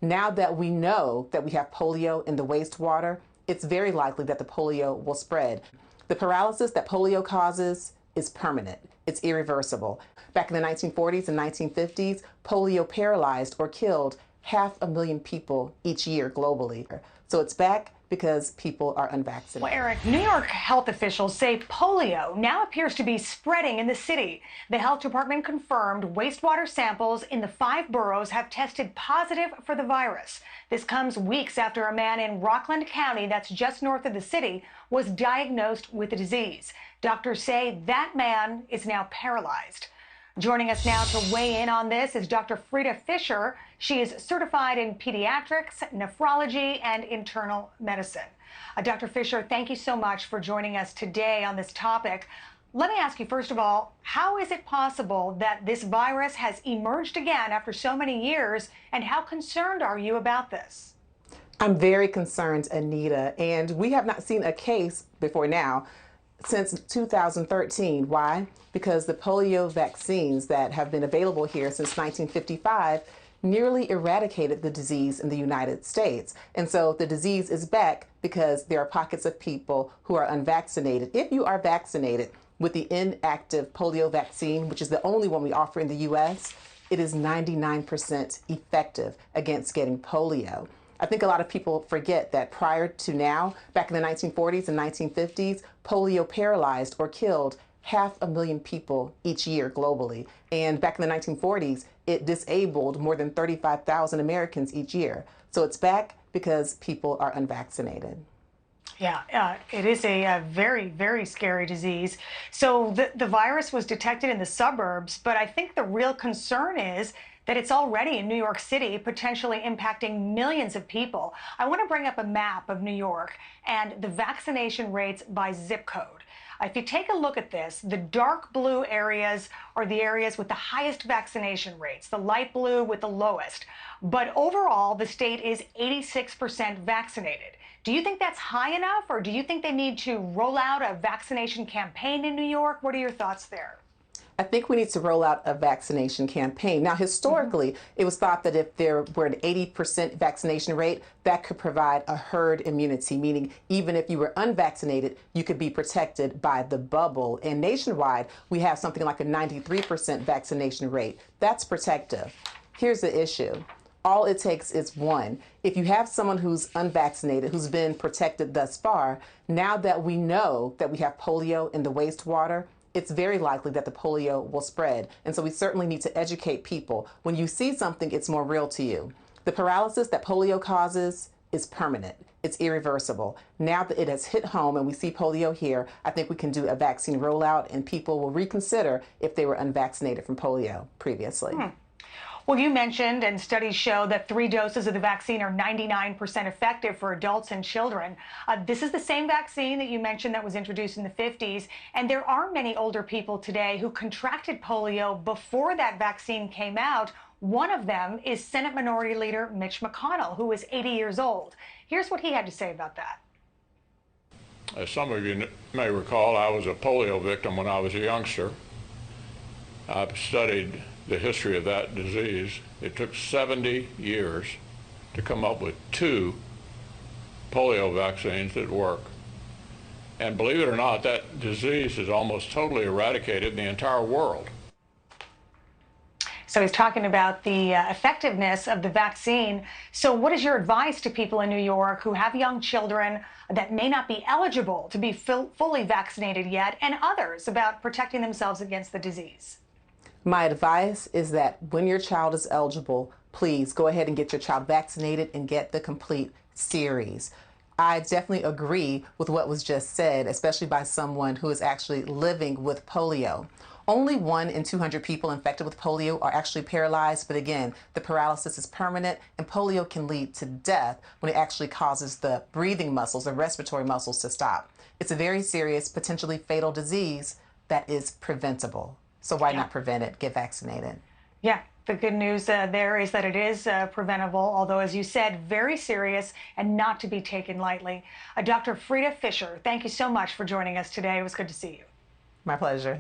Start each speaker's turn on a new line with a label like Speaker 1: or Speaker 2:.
Speaker 1: Now that we know that we have polio in the wastewater, it's very likely that the polio will spread. The paralysis that polio causes is permanent. It's irreversible. Back in the 1940s and 1950s, polio paralyzed or killed 500,000 people each year globally. So it's back because people are unvaccinated.
Speaker 2: Well, Eric, New York health officials say polio now appears to be spreading in the city. The health department confirmed wastewater samples in the 5 boroughs have tested positive for the virus. This comes weeks after a man in Rockland County, that's just north of the city, was diagnosed with the disease. Doctors say that man is now paralyzed. Joining us now to weigh in on this is Dr. Frita Fisher. She is certified in pediatrics, nephrology, and internal medicine. Dr. Fisher, thank you so much for joining us today on this topic. Let me ask you, first of all, how is it possible that this virus has emerged again after so many years, and how concerned are you about this?
Speaker 1: I'm very concerned, Anita, and we have not seen a case before now since 2013. Why? Because the polio vaccines that have been available here since 1955 nearly eradicated the disease in the United States. And so the disease is back because there are pockets of people who are unvaccinated. If you are vaccinated with the inactive polio vaccine, which is the only one we offer in the US, it is 99% effective against getting polio. I think a lot of people forget that prior to now, back in the 1940s and 1950s, polio paralyzed or killed 500,000 people each year globally. And back in the 1940s, it disabled more than 35,000 Americans each year. So it's back because people are unvaccinated.
Speaker 2: Yeah, it is a very, very scary disease. So the virus was detected in the suburbs, but I think the real concern is that it's already in New York City, potentially impacting millions of people. I want to bring up a map of New York and the vaccination rates by zip code. If you take a look at this, the dark blue areas are the areas with the highest vaccination rates, the light blue with the lowest. But overall, the state is 86% vaccinated. Do you think that's high enough, or do you think they need to roll out a vaccination campaign in New York? What are your thoughts there?
Speaker 1: I think we need to roll out a vaccination campaign. Now, historically, it was thought that if there were an 80% vaccination rate, that could provide a herd immunity, meaning even if you were unvaccinated, you could be protected by the bubble. And nationwide, we have something like a 93% vaccination rate. That's protective. Here's the issue. All it takes is one. If you have someone who's unvaccinated, who's been protected thus far, now that we know that we have polio in the wastewater, it's very likely that the polio will spread. And so we certainly need to educate people. When you see something, it's more real to you. The paralysis that polio causes is permanent. It's irreversible. Now that it has hit home and we see polio here, I think we can do a vaccine rollout and people will reconsider if they were unvaccinated from polio previously.
Speaker 2: Well, you mentioned, and studies show, that 3 doses of the vaccine are 99% effective for adults and children. This is the same vaccine that you mentioned that was introduced in the 50s, and there are many older people today who contracted polio before that vaccine came out. One of them is Senate Minority Leader Mitch McConnell, who is 80 years old. Here's what he had to say about that.
Speaker 3: As some of you may recall, I was a polio victim when I was a youngster. I've studied the history of that disease. It took 70 years to come up with 2 polio vaccines that work. And believe it or not, that disease is almost totally eradicated in the entire world.
Speaker 2: So he's talking about the effectiveness of the vaccine. So what is your advice to people in New York who have young children that may not be eligible to be fully vaccinated yet, and others about protecting themselves against the disease?
Speaker 1: My advice is that when your child is eligible, please go ahead and get your child vaccinated and get the complete series. I definitely agree with what was just said, especially by someone who is actually living with polio. Only 1 in 200 people infected with polio are actually paralyzed, but again, the paralysis is permanent, and polio can lead to death when it actually causes the breathing muscles, the respiratory muscles, to stop. It's a very serious, potentially fatal disease that is preventable. So why not prevent it? Get vaccinated.
Speaker 2: Yeah, the good news there is that it is preventable, although, as you said, very serious and not to be taken lightly. Dr. Frita Fisher, thank you so much for joining us today. It was good to see you.
Speaker 1: My pleasure.